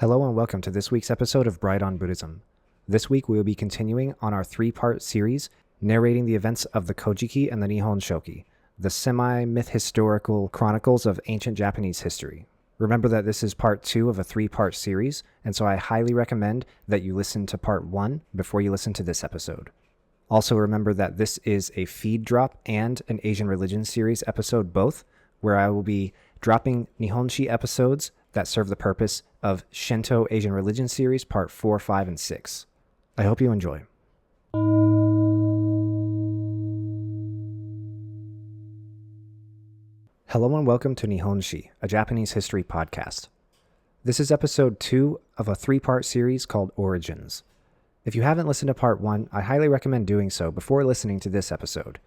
Hello and welcome to this week's episode of Bright on Buddhism. This week we will be continuing on our three-part series narrating the events of the Kojiki and the Nihon Shoki, the semi-myth-historical chronicles of ancient Japanese history. Remember that this is part 2 of a 3-part series, and so I highly recommend that you listen to part 1 before you listen to this episode. Also remember that this is a feed drop and an Asian religion series episode both, where I will be dropping Nihonshi episodes that serve the purpose of Shintō Asian Religion Series Part 4, 5, and 6. I hope you enjoy. Hello and welcome to Nihonshi, a Japanese history podcast. This is episode 2 of a 3-part series called Origins. If you haven't listened to part 1, I highly recommend doing so before listening to this episode.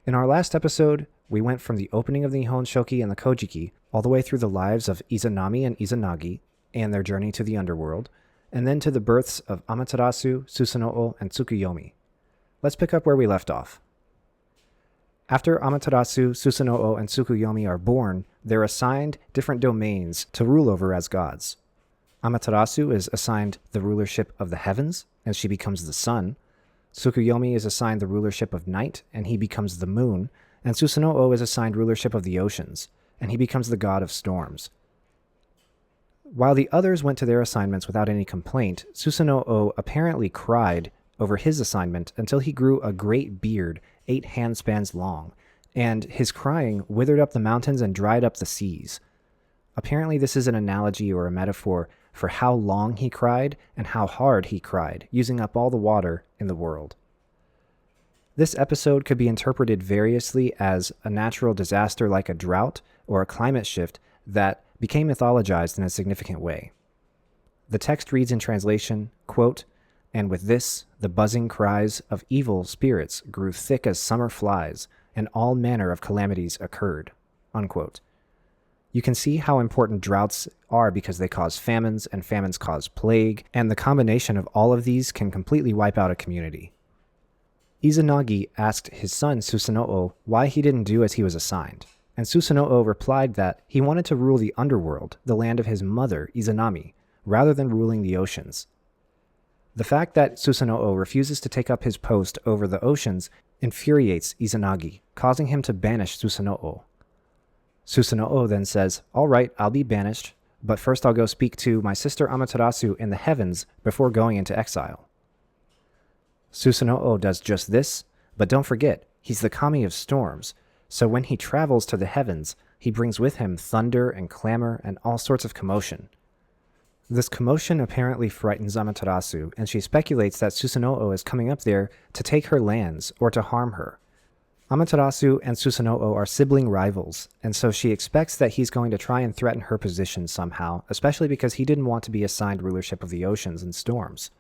In our last episode, we went from the opening of the Nihon Shoki and the Kojiki all the way through the lives of Izanami and Izanagi and their journey to the underworld, and then to the births of Amaterasu, Susanoo, and Tsukuyomi. Let's pick up where we left off. After Amaterasu, Susanoo, and Tsukuyomi are born, they're assigned different domains to rule over as gods. Amaterasu is assigned the rulership of the heavens, and she becomes the sun. Tsukuyomi is assigned the rulership of night, and he becomes the moon, and Susanoo is assigned rulership of the oceans, and he becomes the god of storms. While the others went to their assignments without any complaint, Susanoo apparently cried over his assignment until he grew a great beard 8 handspans long, and his crying withered up the mountains and dried up the seas. Apparently this is an analogy or a metaphor for how long he cried and how hard he cried, using up all the water in the world. This episode could be interpreted variously as a natural disaster like a drought or a climate shift that became mythologized in a significant way. The text reads in translation, quote, "And with this, the buzzing cries of evil spirits grew thick as summer flies, and all manner of calamities occurred," unquote. You can see how important droughts are because they cause famines, and famines cause plague, and the combination of all of these can completely wipe out a community. Izanagi asked his son Susanoo why he didn't do as he was assigned, and Susanoo replied that he wanted to rule the underworld, the land of his mother, Izanami, rather than ruling the oceans. The fact that Susanoo refuses to take up his post over the oceans infuriates Izanagi, causing him to banish Susanoo. Susanoo then says, "All right, I'll be banished, but first I'll go speak to my sister Amaterasu in the heavens before going into exile." Susanoo does just this, but don't forget, he's the kami of storms, so when he travels to the heavens, he brings with him thunder and clamor and all sorts of commotion. This commotion apparently frightens Amaterasu, and she speculates that Susanoo is coming up there to take her lands or to harm her. Amaterasu and Susanoo are sibling rivals, and so she expects that he's going to try and threaten her position somehow, especially because he didn't want to be assigned rulership of the oceans and storms.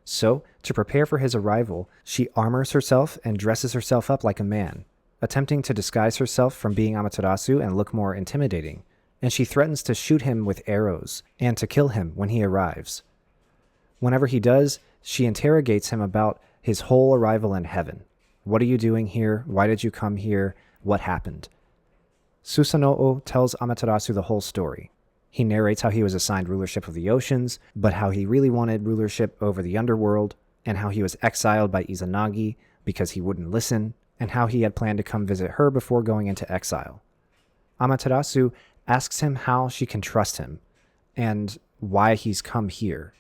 So, to prepare for his arrival, she armors herself and dresses herself up like a man, attempting to disguise herself from being Amaterasu and look more intimidating, and she threatens to shoot him with arrows and to kill him when he arrives. Whenever he does, she interrogates him about his whole arrival in heaven. What are you doing here? Why did you come here? What happened? Susanoo tells Amaterasu the whole story. He narrates how he was assigned rulership of the oceans, but how he really wanted rulership over the underworld, and how he was exiled by Izanagi because he wouldn't listen, and how he had planned to come visit her before going into exile. Amaterasu asks him how she can trust him, and why he's come here.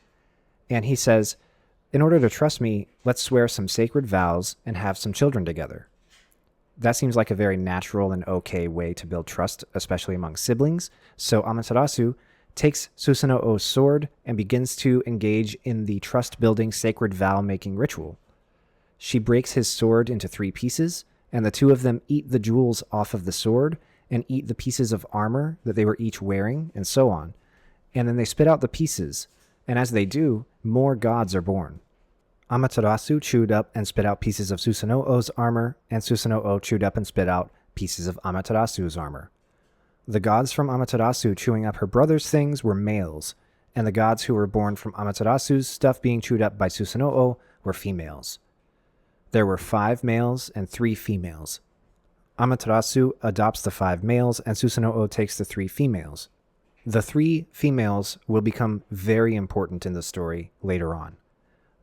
And he says, "In order to trust me, let's swear some sacred vows and have some children together." That seems like a very natural and okay way to build trust, especially among siblings, so Amaterasu takes Susanoo's sword and begins to engage in the trust-building sacred vow-making ritual. She breaks his sword into 3 pieces, and the 2 of them eat the jewels off of the sword and eat the pieces of armor that they were each wearing, and so on. And then they spit out the pieces, and as they do, more gods are born. Amaterasu chewed up and spit out pieces of Susanoo's armor, and Susanoo chewed up and spit out pieces of Amaterasu's armor. The gods from Amaterasu chewing up her brother's things were males, and the gods who were born from Amaterasu's stuff being chewed up by Susanoo were females. There were 5 males and 3 females. Amaterasu adopts the 5 males, and Susanoo takes the 3 females. The three females will become very important in the story later on.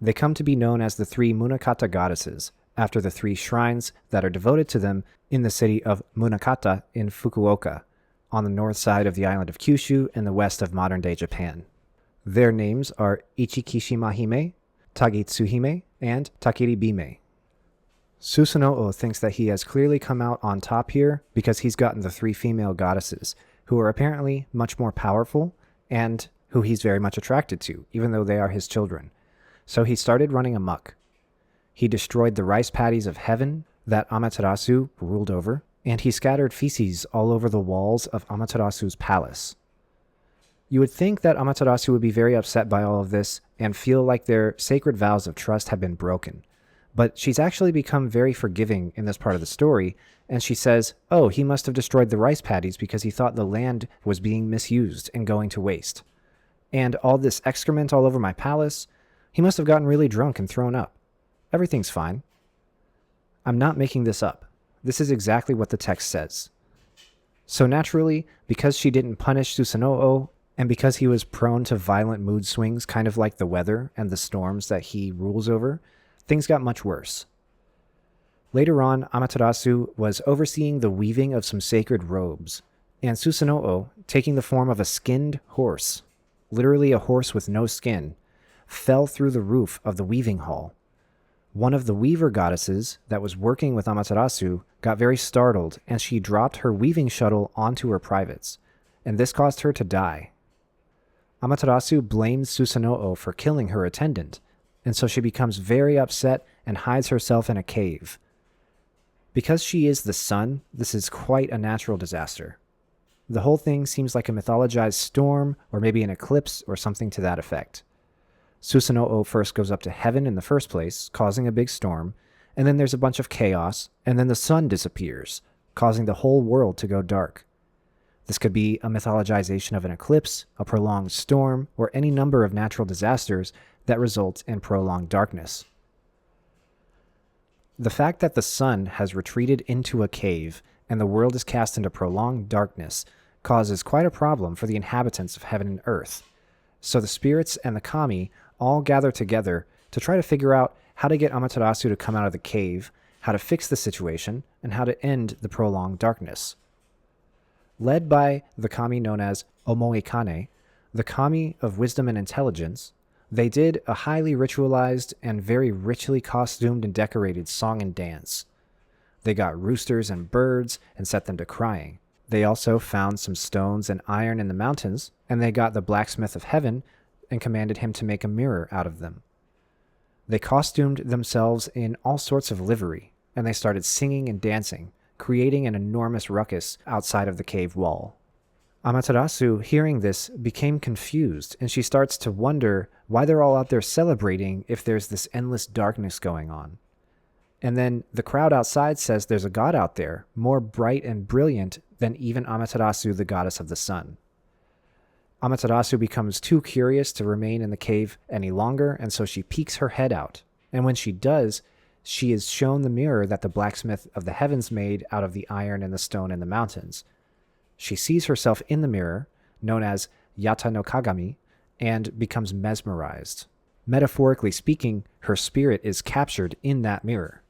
They come to be known as the three Munakata goddesses, after the three shrines that are devoted to them in the city of Munakata in Fukuoka, on the north side of the island of Kyushu in the west of modern-day Japan. Their names are Ichikishima Hime, Tagitsuhime, and Takiribime. Susanoo thinks that he has clearly come out on top here because he's gotten the three female goddesses, who are apparently much more powerful and who he's very much attracted to, even though they are his children. So he started running amok. He destroyed the rice paddies of heaven that Amaterasu ruled over, and he scattered feces all over the walls of Amaterasu's palace. You would think that Amaterasu would be very upset by all of this and feel like their sacred vows of trust have been broken. But she's actually become very forgiving in this part of the story, and she says, oh, he must have destroyed the rice paddies because he thought the land was being misused and going to waste. And all this excrement all over my palace, he must have gotten really drunk and thrown up. Everything's fine. I'm not making this up. This is exactly what the text says. So naturally, because she didn't punish Susanoo, and because he was prone to violent mood swings, kind of like the weather and the storms that he rules over, things got much worse. Later on, Amaterasu was overseeing the weaving of some sacred robes, and Susanoo, taking the form of a skinned horse, literally a horse with no skin, fell through the roof of the weaving hall. One of the weaver goddesses that was working with Amaterasu got very startled, and she dropped her weaving shuttle onto her privates, and this caused her to die. Amaterasu blames Susanoo for killing her attendant, and so she becomes very upset and hides herself in a cave. Because she is the sun, this is quite a natural disaster. The whole thing seems like a mythologized storm, or maybe an eclipse, or something to that effect. Susanoo first goes up to heaven in the first place, causing a big storm, and then there's a bunch of chaos, and then the sun disappears, causing the whole world to go dark. This could be a mythologization of an eclipse, a prolonged storm, or any number of natural disasters that result in prolonged darkness. The fact that the sun has retreated into a cave and the world is cast into prolonged darkness causes quite a problem for the inhabitants of heaven and earth. So the spirits and the kami all gather together to try to figure out how to get Amaterasu to come out of the cave, how to fix the situation, and how to end the prolonged darkness. Led by the kami known as Omoikane, the kami of wisdom and intelligence, they did a highly ritualized and very richly costumed and decorated song and dance. They got roosters and birds and set them to crying. They also found some stones and iron in the mountains, and they got the blacksmith of heaven and commanded him to make a mirror out of them. They costumed themselves in all sorts of livery, and they started singing and dancing, creating an enormous ruckus outside of the cave wall. Amaterasu, hearing this, became confused, and she starts to wonder why they're all out there celebrating if there's this endless darkness going on. And then the crowd outside says there's a god out there, more bright and brilliant than even Amaterasu, the goddess of the sun. Amaterasu becomes too curious to remain in the cave any longer, and so she peeks her head out. And when she does, she is shown the mirror that the blacksmith of the heavens made out of the iron and the stone in the mountains. She sees herself in the mirror, known as Yata no Kagami, and becomes mesmerized. Metaphorically speaking, her spirit is captured in that mirror.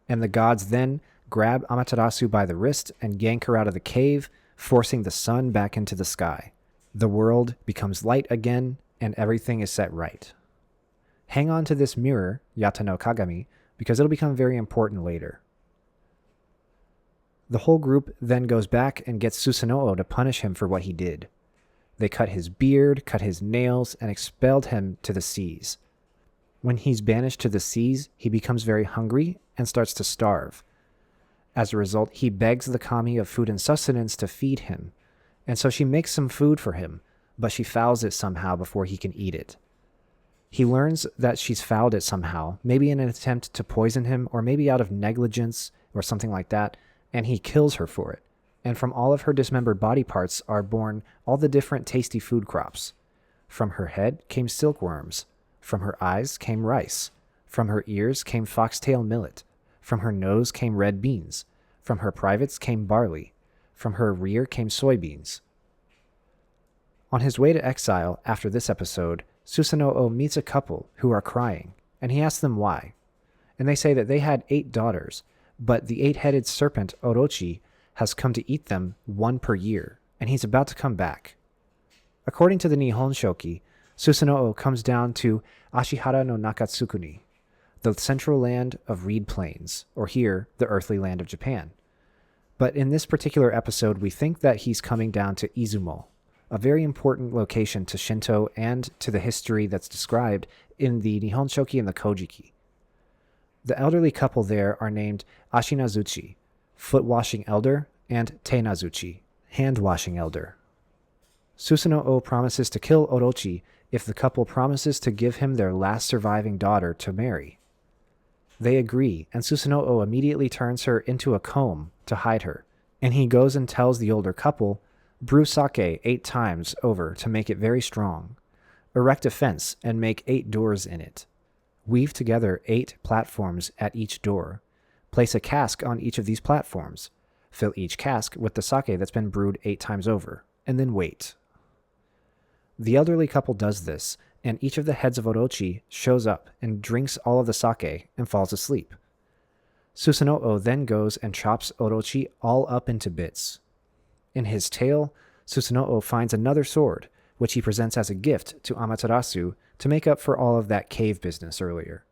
And the gods then grab Amaterasu by the wrist and yank her out of the cave, forcing the sun back into the sky. The world becomes light again, and everything is set right. Hang on to this mirror, Yata no Kagami, because it'll become very important later. The whole group then goes back and gets Susanoo to punish him for what he did. They cut his beard, cut his nails, and expelled him to the seas. When he's banished to the seas, he becomes very hungry and starts to starve. As a result, he begs the kami of food and sustenance to feed him, and so she makes some food for him, but she fouls it somehow before he can eat it. He learns that she's fouled it somehow, maybe in an attempt to poison him, or maybe out of negligence or something like that, and he kills her for it. And from all of her dismembered body parts are born all the different tasty food crops. From her head came silkworms. From her eyes came rice. From her ears came foxtail millet. From her nose came red beans. From her privates came barley. From her rear came soybeans. On his way to exile after this episode, Susanoo meets a couple who are crying, and he asks them why. And they say that they had 8 daughters, but the 8-headed serpent Orochi has come to eat them 1 per year, and he's about to come back. According to the Nihon Shoki, Susanoo comes down to Ashihara no Nakatsukuni, the central land of reed plains, or here, the earthly land of Japan. But in this particular episode, we think that he's coming down to Izumo, a very important location to Shintō and to the history that's described in the Nihon Shoki and the Kojiki. The elderly couple there are named Ashinazuchi, foot-washing elder, and Teinazuchi, hand-washing elder. Susanoo promises to kill Orochi if the couple promises to give him their last surviving daughter to marry. They agree, and Susanoo immediately turns her into a comb to hide her, and he goes and tells the older couple, brew sake 8 times over to make it very strong, erect a fence and make 8 doors in it, weave together 8 platforms at each door, place a cask on each of these platforms, fill each cask with the sake that's been brewed 8 times over, and then wait. The elderly couple does this, and each of the heads of Orochi shows up and drinks all of the sake and falls asleep. Susanoo then goes and chops Orochi all up into bits. In his tail, Susanoo finds another sword, which he presents as a gift to Amaterasu to make up for all of that cave business earlier.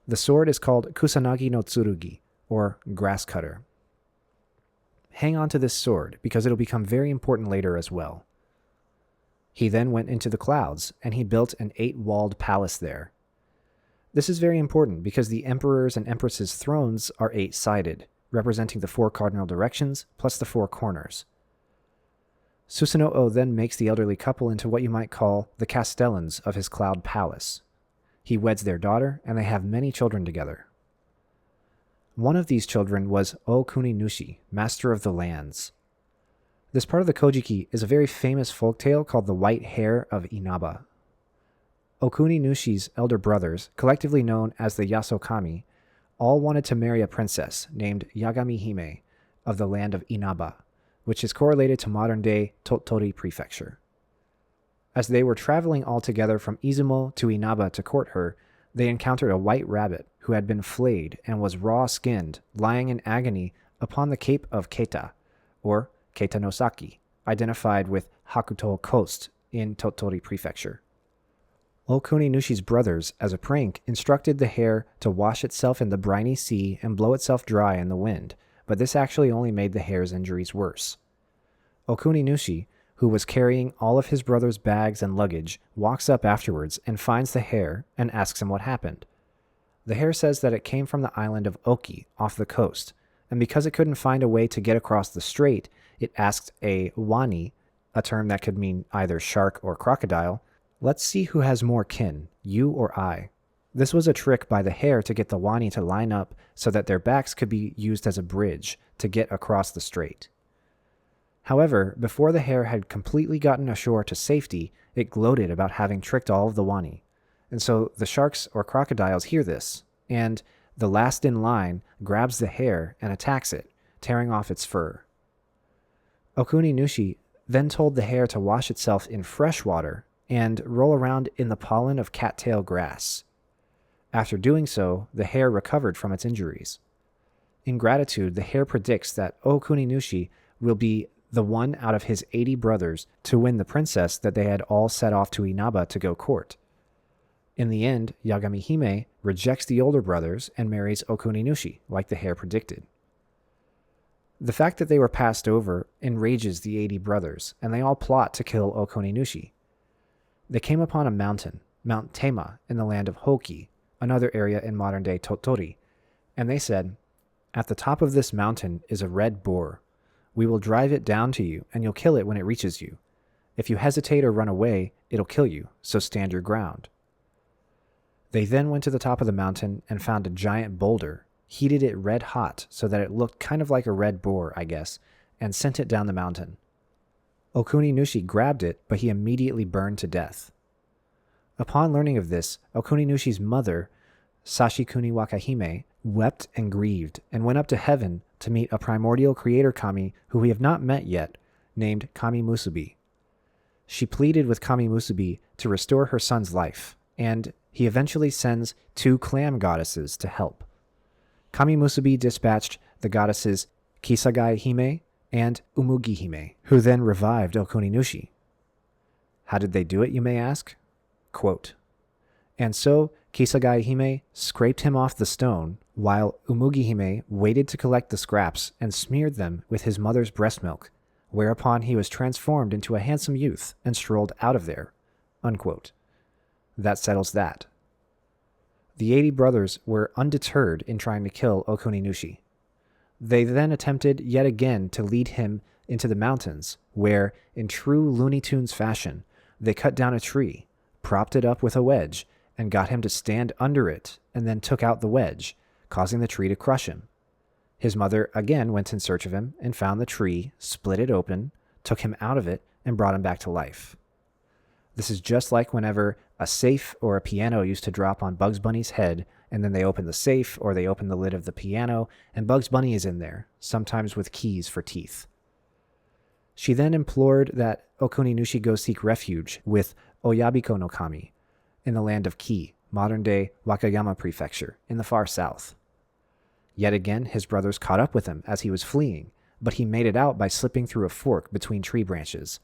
The sword is called Kusanagi no Tsurugi, or grass cutter. Hang on to this sword, because it'll become very important later as well. He then went into the clouds, and he built an 8-walled palace there. This is very important because the emperor's and empress's thrones are 8-sided, representing the 4 cardinal directions plus the 4 corners. Susanoo then makes the elderly couple into what you might call the castellans of his cloud palace. He weds their daughter, and they have many children together. One of these children was Okuninushi, master of the lands. This part of the Kojiki is a very famous folktale called the White Hare of Inaba. Okuninushi's elder brothers, collectively known as the Yasokami, all wanted to marry a princess named Yagami Hime of the land of Inaba, which is correlated to modern-day Tottori Prefecture. As they were traveling all together from Izumo to Inaba to court her, they encountered a white rabbit who had been flayed and was raw-skinned, lying in agony upon the Cape of Keita, or Keita no Saki, identified with Hakuto Coast in Tottori Prefecture. Okuninushi's brothers, as a prank, instructed the hare to wash itself in the briny sea and blow itself dry in the wind, but this actually only made the hare's injuries worse. Okuninushi, who was carrying all of his brother's bags and luggage, walks up afterwards and finds the hare and asks him what happened. The hare says that it came from the island of Oki off the coast, and because it couldn't find a way to get across the strait, it asked a wani, a term that could mean either shark or crocodile, let's see who has more kin, you or I. This was a trick by the hare to get the wani to line up so that their backs could be used as a bridge to get across the strait. However, before the hare had completely gotten ashore to safety, it gloated about having tricked all of the wani. And so the sharks or crocodiles hear this, and the last in line grabs the hare and attacks it, tearing off its fur. Okuninushi then told the hare to wash itself in fresh water and roll around in the pollen of cattail grass. After doing so, the hare recovered from its injuries. In gratitude, the hare predicts that Okuninushi will be the one out of his 80 brothers to win the princess that they had all set off to Inaba to go court. In the end, Yagami Hime rejects the older brothers and marries Okuninushi, like the hare predicted. The fact that they were passed over enrages the 80 brothers, and they all plot to kill Okuninushi. They came upon a mountain, Mount Tema, in the land of Hoki, another area in modern-day Tottori, and they said, "At the top of this mountain is a red boar. We will drive it down to you, and you'll kill it when it reaches you. If you hesitate or run away, it'll kill you, so stand your ground." They then went to the top of the mountain and found a giant boulder, heated it red hot so that it looked kind of like a red boar, I guess, and sent it down the mountain. Okuninushi grabbed it, but he immediately burned to death. Upon learning of this, Okuninushi's mother, Sashikuni Wakahime, wept and grieved and went up to heaven to meet a primordial creator kami who we have not met yet, named Kami Musubi. She pleaded with Kami Musubi to restore her son's life, and he eventually sends 2 clam goddesses to help. Kami Musubi dispatched the goddesses Kisagai Hime and Umugi Hime, who then revived Okuninushi. How did they do it, you may ask? Quote, "And so Kisagai Hime scraped him off the stone, while Umugi Hime waited to collect the scraps and smeared them with his mother's breast milk, whereupon he was transformed into a handsome youth and strolled out of there." Unquote. That settles that. The 80 brothers were undeterred in trying to kill Okuninushi. They then attempted yet again to lead him into the mountains, where, in true Looney Tunes fashion, they cut down a tree, propped it up with a wedge, and got him to stand under it, and then took out the wedge, causing the tree to crush him. His mother again went in search of him and found the tree, split it open, took him out of it, and brought him back to life. This is just like whenever a safe or a piano used to drop on Bugs Bunny's head, and then they open the safe or they open the lid of the piano, and Bugs Bunny is in there, sometimes with keys for teeth. She then implored that Okuninushi go seek refuge with Oyabiko no Kami in the land of Ki, modern-day Wakayama Prefecture, in the far south. Yet again, his brothers caught up with him as he was fleeing, but he made it out by slipping through a fork between tree branches.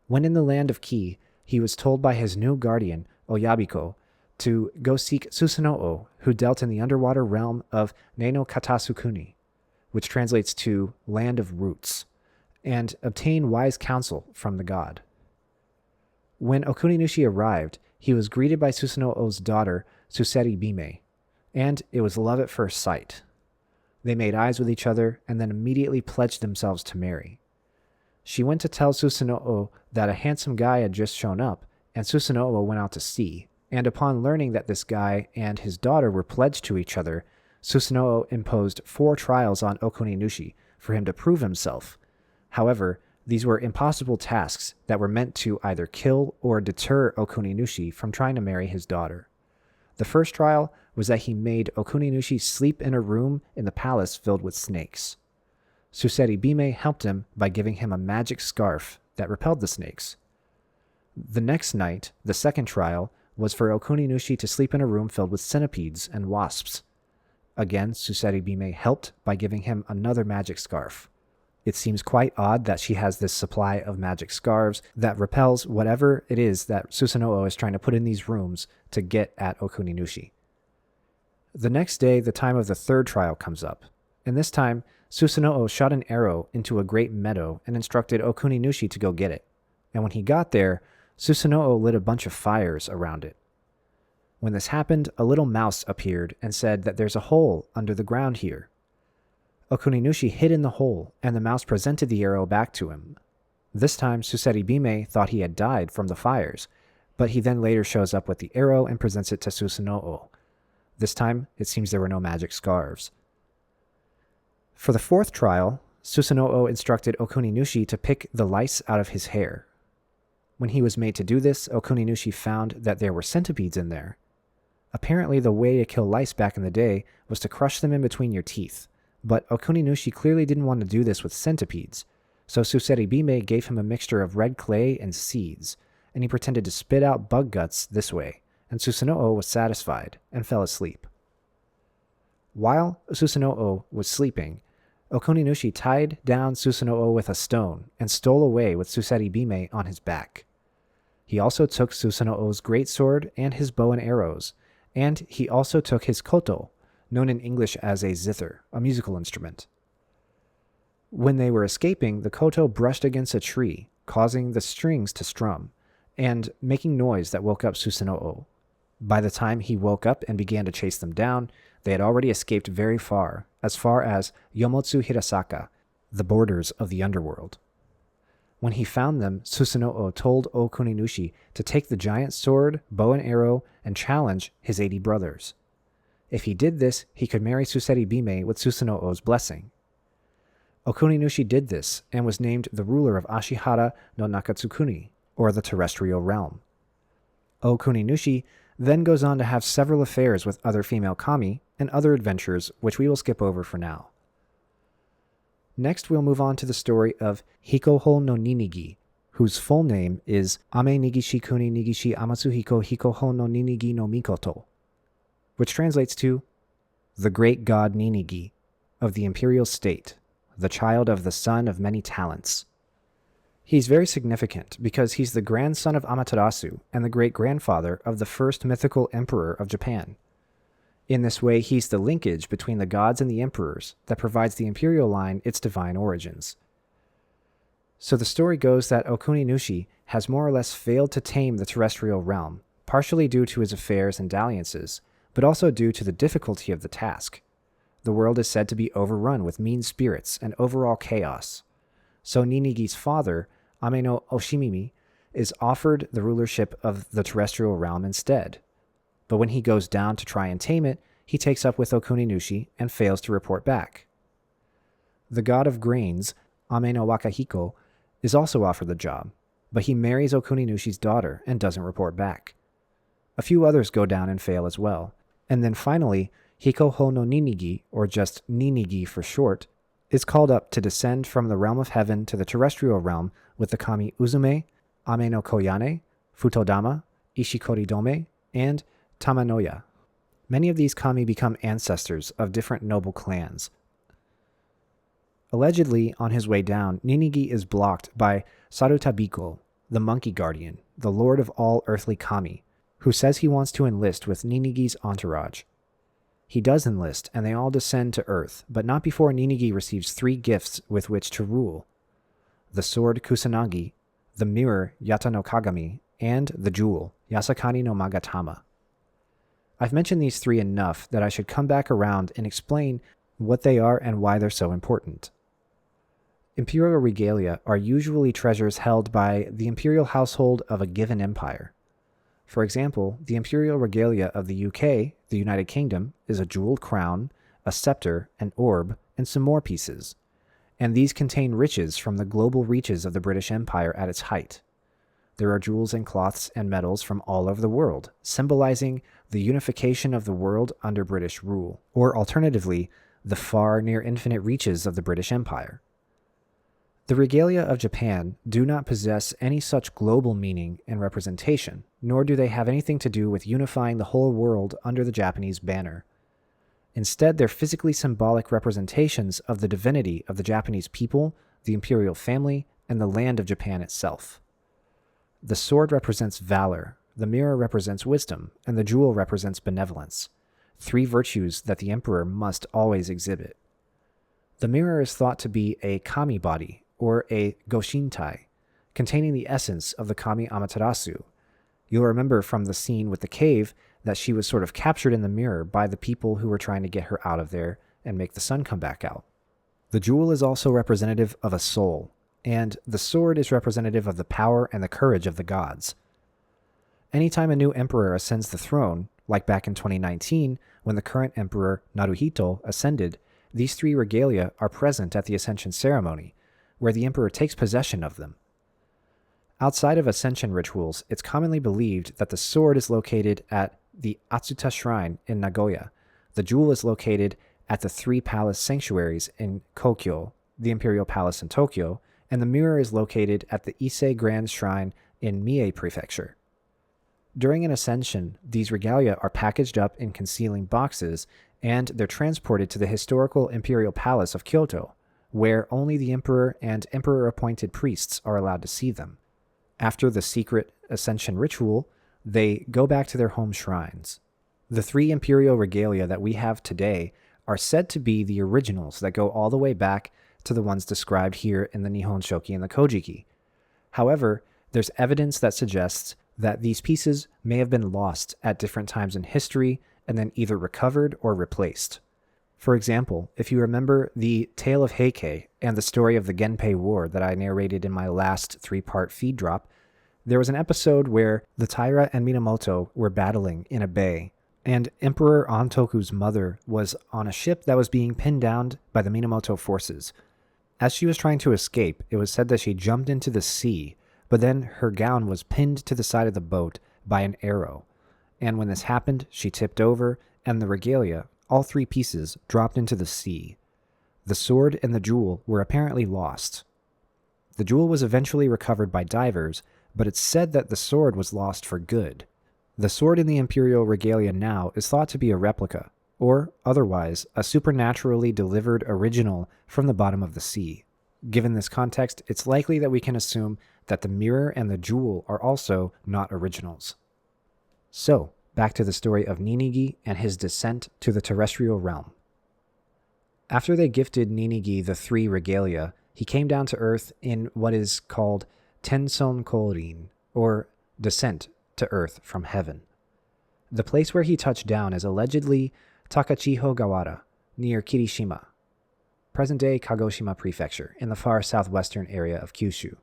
When in the land of Ki, he was told by his new guardian, Oyabiko, to go seek Susanoo, who dealt in the underwater realm of Neno Katasukuni, which translates to Land of Roots, and obtain wise counsel from the god. When Okuninushi arrived, he was greeted by Susanoo's daughter, Suseri Bime, and it was love at first sight. They made eyes with each other and then immediately pledged themselves to marry. She went to tell Susanoo that a handsome guy had just shown up, and Susanoo went out to see, and upon learning that this guy and his daughter were pledged to each other, Susanoo imposed 4 trials on Okuninushi for him to prove himself. However, these were impossible tasks that were meant to either kill or deter Okuninushi from trying to marry his daughter. The first trial was that he made Okuninushi sleep in a room in the palace filled with snakes. Suseri Bime helped him by giving him a magic scarf that repelled the snakes. The next night, the second trial, was for Okuninushi to sleep in a room filled with centipedes and wasps. Again, Suseri Bime helped by giving him another magic scarf. It seems quite odd that she has this supply of magic scarves that repels whatever it is that Susanoo is trying to put in these rooms to get at Okuninushi. The next day, the time of the third trial comes up, and this time, Susanoo shot an arrow into a great meadow and instructed Okuninushi to go get it. And when he got there, Susanoo lit a bunch of fires around it. When this happened, a little mouse appeared and said that there's a hole under the ground here. Okuninushi hid in the hole, and the mouse presented the arrow back to him. This time, Suseri Bime thought he had died from the fires, but he then later shows up with the arrow and presents it to Susanoo. This time, it seems there were no magic scarves. For the fourth trial, Susanoo instructed Okuninushi to pick the lice out of his hair. When he was made to do this, Okuninushi found that there were centipedes in there. Apparently, the way to kill lice back in the day was to crush them in between your teeth, but Okuninushi clearly didn't want to do this with centipedes, so Suseri Bime gave him a mixture of red clay and seeds, and he pretended to spit out bug guts this way, and Susanoo was satisfied and fell asleep. While Susanoo was sleeping, Okuninushi tied down Susanoo with a stone and stole away with Suseri Bime on his back. He also took Susanoo's greatsword and his bow and arrows, and he also took his koto, known in English as a zither, a musical instrument. When they were escaping, the koto brushed against a tree, causing the strings to strum, and making noise that woke up Susanoo. By the time he woke up and began to chase them down, they had already escaped very far as Yomotsu Hirasaka, the borders of the underworld. When he found them, Susanoo told Okuninushi to take the giant sword, bow and arrow, and challenge his 80 brothers. If he did this, he could marry Suseri Bime with Susanoo's blessing. Okuninushi did this and was named the ruler of Ashihara no Nakatsukuni, or the terrestrial realm. Okuninushi then goes on to have several affairs with other female kami and other adventures, which we will skip over for now. Next, we'll move on to the story of Hikoho no Ninigi, whose full name is Ame Nigishi Kuni Nigishi Amatsuhiko Hikoho no Ninigi no Mikoto, which translates to the great god Ninigi of the imperial state, the child of the son of many talents. He's very significant because he's the grandson of Amaterasu and the great-grandfather of the first mythical emperor of Japan. In this way, he's the linkage between the gods and the emperors that provides the imperial line its divine origins. So the story goes that Okuninushi has more or less failed to tame the terrestrial realm, partially due to his affairs and dalliances, but also due to the difficulty of the task. The world is said to be overrun with mean spirits and overall chaos. So Ninigi's father, Ame no Oshimimi, is offered the rulership of the terrestrial realm instead. But when he goes down to try and tame it, he takes up with Okuninushi and fails to report back. The god of grains, Ame no Wakahiko, is also offered the job, but he marries Okuninushi's daughter and doesn't report back. A few others go down and fail as well. And then finally, Hikoho no Ninigi, or just Ninigi for short, is called up to descend from the realm of heaven to the terrestrial realm with the kami Uzume, Ame no Koyane, Futodama, Ishikoridome, and Tamanoya. Many of these kami become ancestors of different noble clans. Allegedly, on his way down, Ninigi is blocked by Sarutabiko, the monkey guardian, the lord of all earthly kami, who says he wants to enlist with Ninigi's entourage. He does enlist, and they all descend to earth, but not before Ninigi receives 3 gifts with which to rule: the sword Kusanagi, the mirror Yata no Kagami, and the jewel Yasakani no Magatama. I've mentioned these 3 enough that I should come back around and explain what they are and why they're so important. Imperial regalia are usually treasures held by the imperial household of a given empire. For example, the imperial regalia of the UK, the United Kingdom, is a jeweled crown, a scepter, an orb, and some more pieces. And these contain riches from the global reaches of the British Empire at its height. There are jewels and cloths and metals from all over the world, symbolizing the unification of the world under British rule, or alternatively, the far near infinite reaches of the British Empire. The regalia of Japan do not possess any such global meaning and representation, nor do they have anything to do with unifying the whole world under the Japanese banner. Instead, they're physically symbolic representations of the divinity of the Japanese people, the imperial family, and the land of Japan itself. The sword represents valor, the mirror represents wisdom, and the jewel represents benevolence, 3 virtues that the emperor must always exhibit. The mirror is thought to be a kami body, or a goshintai, containing the essence of the kami Amaterasu. You'll remember from the scene with the cave that she was sort of captured in the mirror by the people who were trying to get her out of there and make the sun come back out. The jewel is also representative of a soul, and the sword is representative of the power and the courage of the gods. Anytime a new emperor ascends the throne, like back in 2019 when the current emperor Naruhito ascended, these 3 regalia are present at the ascension ceremony, where the emperor takes possession of them. Outside of ascension rituals, it's commonly believed that the sword is located at the Atsuta Shrine in Nagoya. The jewel is located at the 3 palace sanctuaries in Kokyo, the imperial palace in Tokyo, and the mirror is located at the Ise Grand Shrine in Mie Prefecture. During an ascension, these regalia are packaged up in concealing boxes, and they're transported to the historical imperial palace of Kyoto, where only the emperor and emperor-appointed priests are allowed to see them. After the secret ascension ritual, they go back to their home shrines. The 3 imperial regalia that we have today are said to be the originals that go all the way back to the ones described here in the Nihon Shoki and the Kojiki. However, there's evidence that suggests that these pieces may have been lost at different times in history and then either recovered or replaced. For example, if you remember the Tale of Heike and the story of the Genpei War that I narrated in my last 3-part feed drop, there was an episode where the Taira and Minamoto were battling in a bay, and Emperor Antoku's mother was on a ship that was being pinned down by the Minamoto forces. As she was trying to escape, it was said that she jumped into the sea, but then her gown was pinned to the side of the boat by an arrow. And when this happened, she tipped over, and the regalia, all 3 pieces, dropped into the sea. The sword and the jewel were apparently lost. The jewel was eventually recovered by divers, but it's said that the sword was lost for good. The sword in the imperial regalia now is thought to be a replica, or otherwise, a supernaturally delivered original from the bottom of the sea. Given this context, it's likely that we can assume that the mirror and the jewel are also not originals. So, back to the story of Ninigi and his descent to the terrestrial realm. After they gifted Ninigi the 3 regalia, he came down to Earth in what is called Tenson Korin, or descent to Earth from heaven. The place where he touched down is allegedly Takachiho Gawara, near Kirishima, present-day Kagoshima Prefecture, in the far southwestern area of Kyushu.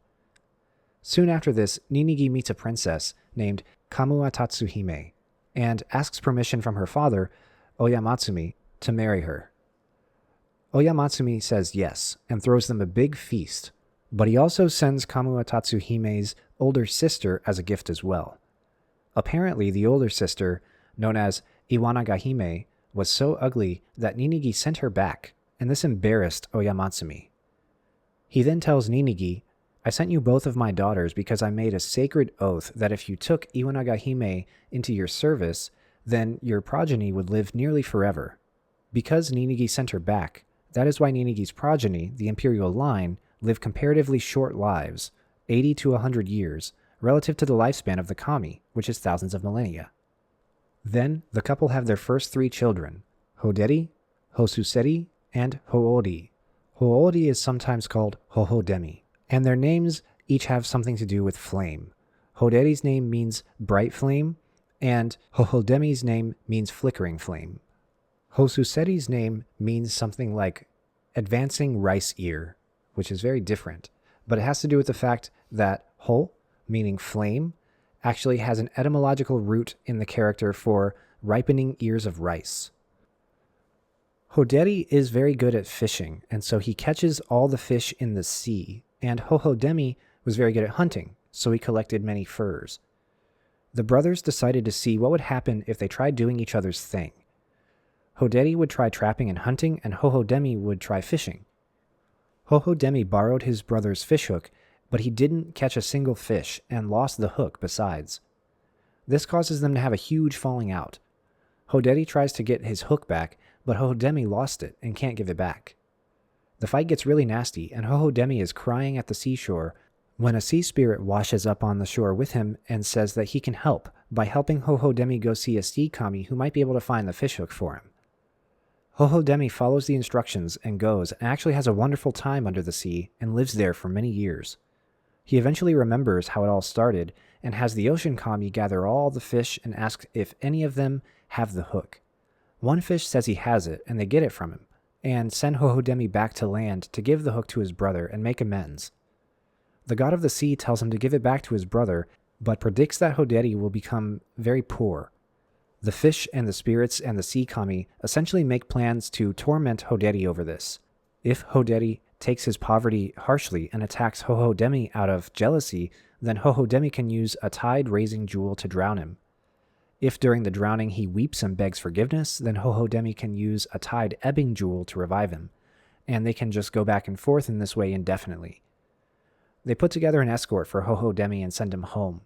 Soon after this, Ninigi meets a princess named Kamua Tatsuhime, and asks permission from her father, Oyamatsumi, to marry her. Oyamatsumi says yes, and throws them a big feast, but he also sends Kamua Tatsuhime's older sister as a gift as well. Apparently, the older sister, known as Iwanagahime, was so ugly that Ninigi sent her back, and this embarrassed Oyamatsumi. He then tells Ninigi, "I sent you both of my daughters because I made a sacred oath that if you took Iwanagahime into your service, then your progeny would live nearly forever." Because Ninigi sent her back, that is why Ninigi's progeny, the imperial line, live comparatively short lives, 80 to 100 years, relative to the lifespan of the kami, which is thousands of millennia. Then, the couple have their first 3 children, Hoderi, Hosuseri, and Hoori. Hoori is sometimes called Hohodemi, and their names each have something to do with flame. Hoderi's name means bright flame, and Hohodemi's name means flickering flame. Hosuseri's name means something like advancing rice ear, which is very different, but it has to do with the fact that ho, meaning flame, actually has an etymological root in the character for ripening ears of rice. Hoderi is very good at fishing, and so he catches all the fish in the sea, and Hohodemi was very good at hunting, so he collected many furs. The brothers decided to see what would happen if they tried doing each other's thing. Hoderi would try trapping and hunting, and Hohodemi would try fishing. Hohodemi borrowed his brother's fishhook, but he didn't catch a single fish and lost the hook besides. This causes them to have a huge falling out. Hoderi tries to get his hook back, but Hohodemi lost it and can't give it back. The fight gets really nasty, and Hohodemi is crying at the seashore when a sea spirit washes up on the shore with him and says that he can help by helping Hohodemi go see a sea kami who might be able to find the fishhook for him. Hohodemi follows the instructions and goes and actually has a wonderful time under the sea and lives there for many years. He eventually remembers how it all started and has the ocean kami gather all the fish and ask if any of them have the hook. One fish says he has it, and they get it from him, and send Hohodemi back to land to give the hook to his brother and make amends. The god of the sea tells him to give it back to his brother, but predicts that Hoderi will become very poor. The fish and the spirits and the sea kami essentially make plans to torment Hoderi over this. If Hoderi takes his poverty harshly and attacks Hohodemi out of jealousy, then Hohodemi can use a tide-raising jewel to drown him. If during the drowning he weeps and begs forgiveness, then Hohodemi can use a tide-ebbing jewel to revive him, and they can just go back and forth in this way indefinitely. They put together an escort for Hohodemi and send him home.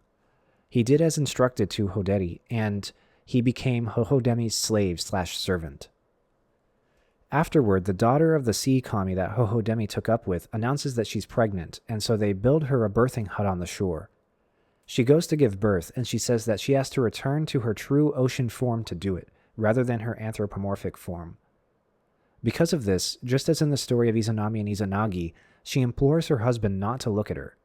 He did as instructed to Hoderi, and he became Hohodemi's slave/servant. Afterward, the daughter of the sea kami that Hohodemi took up with announces that she's pregnant, and so they build her a birthing hut on the shore. She goes to give birth, and she says that she has to return to her true ocean form to do it, rather than her anthropomorphic form. Because of this, just as in the story of Izanami and Izanagi, she implores her husband not to look at her.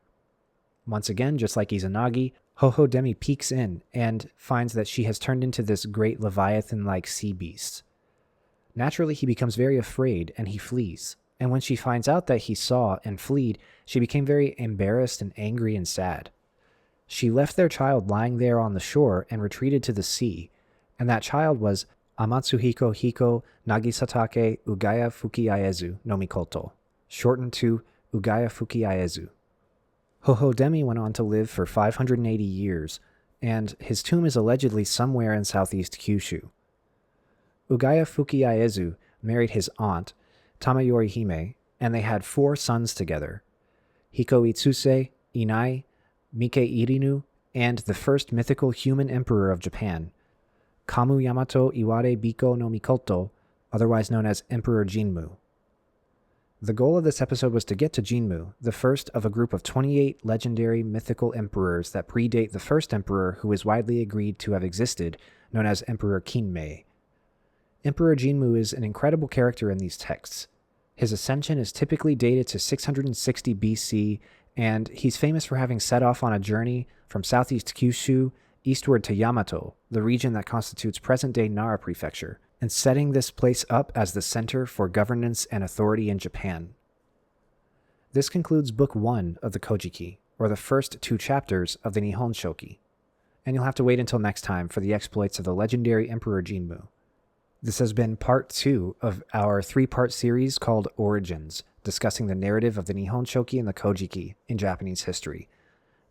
Once again, just like Izanagi, Hohodemi peeks in and finds that she has turned into this great leviathan-like sea beast. Naturally, he becomes very afraid, and he flees. And when she finds out that he saw and fled, she became very embarrassed and angry and sad. She left their child lying there on the shore and retreated to the sea, and that child was Amatsuhiko Hiko Nagisatake Ugaya Fukiaezu no Mikoto, shortened to Ugaya Fukiaezu. Hohodemi went on to live for 580 years, and his tomb is allegedly somewhere in southeast Kyushu. Ugaya Fukiaezu married his aunt, Tamayori Hime, and they had 4 sons together. Hikoitsuse, Inai, Mike Irinu, and the first mythical human emperor of Japan, Kamu Yamato Iware Biko no Mikoto, otherwise known as Emperor Jinmu. The goal of this episode was to get to Jinmu, the first of a group of 28 legendary mythical emperors that predate the first emperor who is widely agreed to have existed, known as Emperor Kinmei. Emperor Jinmu is an incredible character in these texts. His ascension is typically dated to 660 BC, and he's famous for having set off on a journey from southeast Kyushu eastward to Yamato, the region that constitutes present-day Nara Prefecture, and setting this place up as the center for governance and authority in Japan. This concludes Book 1 of the Kojiki, or the first 2 chapters of the Nihon Shoki, and you'll have to wait until next time for the exploits of the legendary Emperor Jinmu. This has been part 2 of our 3-part series called Origins, discussing the narrative of the Nihon Shoki and the Kojiki in Japanese history.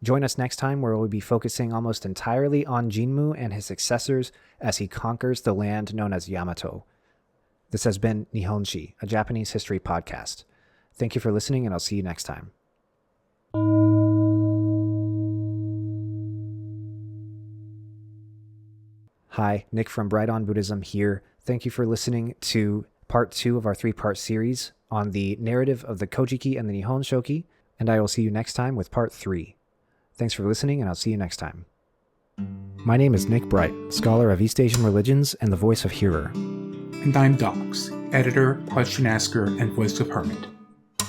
Join us next time where we'll be focusing almost entirely on Jinmu and his successors as he conquers the land known as Yamato. This has been Nihonshi, a Japanese history podcast. Thank you for listening, and I'll see you next time. Hi, Nick from Bright on Buddhism here. Thank you for listening to part 2 of our 3-part series on the narrative of the Kojiki and the Nihon Shoki, and I will see you next time with part 3. Thanks for listening, and I'll see you next time. My name is Nick Bright, scholar of East Asian religions and the voice of Hearer. And I'm Docs, editor, question asker, and voice of Hermit.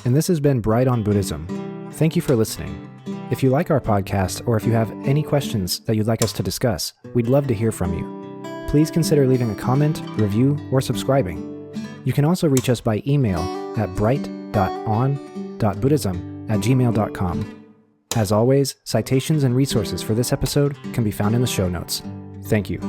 And this has been Bright on Buddhism. Thank you for listening. If you like our podcast, or if you have any questions that you'd like us to discuss, we'd love to hear from you. Please consider leaving a comment, review, or subscribing. You can also reach us by email at bright.on.buddhism@gmail.com. As always, citations and resources for this episode can be found in the show notes. Thank you.